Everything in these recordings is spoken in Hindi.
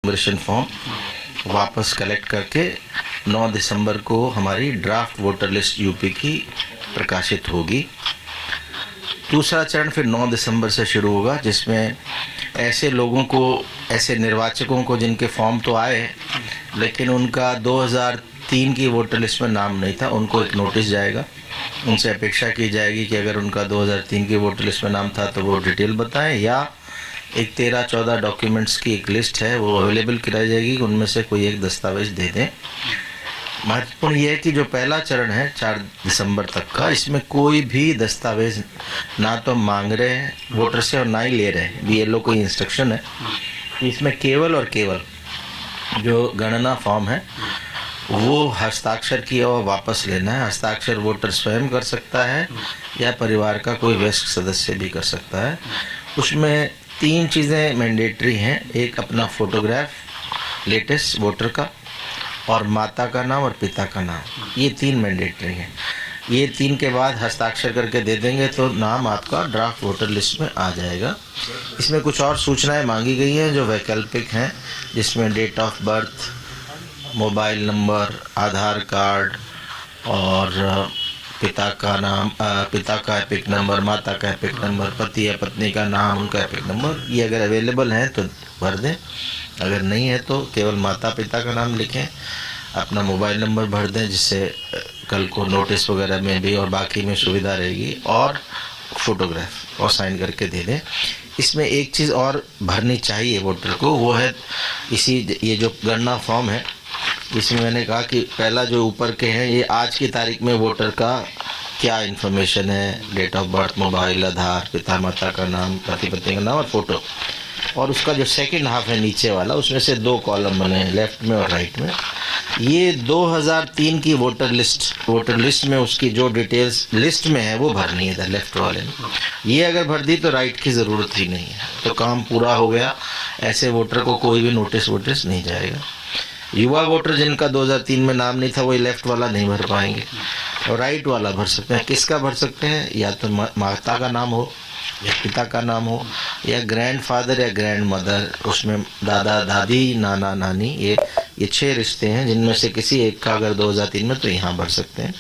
एनुमरेशन फॉर्म वापस कलेक्ट करके 9 दिसंबर को हमारी ड्राफ्ट वोटर लिस्ट यूपी की प्रकाशित होगी। दूसरा चरण फिर 9 दिसंबर से शुरू होगा, जिसमें ऐसे लोगों को, ऐसे निर्वाचकों को जिनके फॉर्म तो आए लेकिन उनका 2003 की वोटर लिस्ट में नाम नहीं था, उनको एक नोटिस जाएगा। उनसे अपेक्षा की जाएगी कि अगर उनका 2003 की वोटर लिस्ट में नाम था तो वो डिटेल बताएं, या एक 13-14 डॉक्यूमेंट्स की एक लिस्ट है वो अवेलेबल कराई जाएगी, उनमें से कोई एक दस्तावेज दे दें। महत्वपूर्ण ये है कि जो पहला चरण है 4 दिसंबर तक का, इसमें कोई भी दस्तावेज ना तो मांग रहे हैं वोटर से और ना ही ले रहे हैं। BLO को इंस्ट्रक्शन है कि इसमें केवल और केवल जो गणना फॉर्म है वो हस्ताक्षर किया हुआ वापस लेना है। हस्ताक्षर वोटर स्वयं कर सकता है या परिवार का कोई वयस्क सदस्य भी कर सकता है। उसमें 3 चीज़ें मैंडेटरी हैं। एक अपना फोटोग्राफ लेटेस्ट वोटर का, और माता का नाम और पिता का नाम, ये 3 मैंडेटरी हैं। ये 3 के बाद हस्ताक्षर करके दे देंगे तो नाम आपका ड्राफ्ट वोटर लिस्ट में आ जाएगा। इसमें कुछ और सूचनाएं मांगी गई हैं जो वैकल्पिक हैं, जिसमें date of birth, mobile number, Aadhaar card और पिता का नाम, पिता का एपिक नंबर, माता का एपिक नंबर, पति या पत्नी का नाम, उनका एपिक नंबर, ये अगर अवेलेबल हैं तो भर दें। अगर नहीं है तो केवल माता पिता का नाम लिखें, अपना मोबाइल नंबर भर दें, जिससे कल को नोटिस वगैरह में भी और बाकी में सुविधा रहेगी, और फोटोग्राफ और साइन करके दे दें। इसमें एक चीज़ और भरनी चाहिए वोटर को, वो है ये जो गणना फॉर्म है, इसमें मैंने कहा कि पहला जो ऊपर के हैं ये आज की तारीख में वोटर का क्या इन्फॉर्मेशन है, डेट ऑफ बर्थ, मोबाइल, आधार, पिता माता का नाम, पति पत्नी का नाम और फोटो। और उसका जो सेकंड हाफ है नीचे वाला, उसमें से 2 कॉलम बने हैं, लेफ्ट में और राइट में। ये 2003 की वोटर लिस्ट में उसकी जो डिटेल्स लिस्ट में है वो भरनी है लेफ्ट वाले में। ये अगर भर दी तो राइट की ज़रूरत ही नहीं है, तो काम पूरा हो गया। ऐसे वोटर को कोई भी नोटिस नहीं जाएगा। युवा वोटर जिनका 2003 में नाम नहीं था वो लेफ्ट वाला नहीं भर पाएंगे, और राइट वाला भर सकते हैं। किसका भर सकते हैं? या तो माता का नाम हो, या पिता का नाम हो, या ग्रैंडफादर या ग्रैंड मदर, उसमें दादा दादी, नाना नानी, ये 6 रिश्ते हैं, जिनमें से किसी एक का अगर 2003 में, तो यहाँ भर सकते हैं।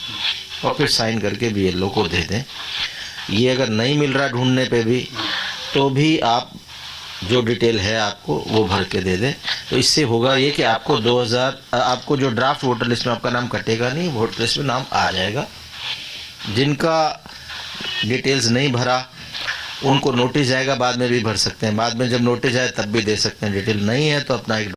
और फिर साइन करके BLO को दे दें। ये अगर नहीं मिल रहा ढूंढने पे भी, तो भी आप जो डिटेल है आपको वो भर के दे दें। तो इससे होगा ये कि आपको आपको जो ड्राफ्ट वोटर लिस्ट में आपका नाम कटेगा नहीं, वोटर लिस्ट में नाम आ जाएगा। जिनका डिटेल्स नहीं भरा उनको नोटिस जाएगा, बाद में भी भर सकते हैं। बाद में जब नोटिस आए तब भी दे सकते हैं। डिटेल नहीं है तो अपना एक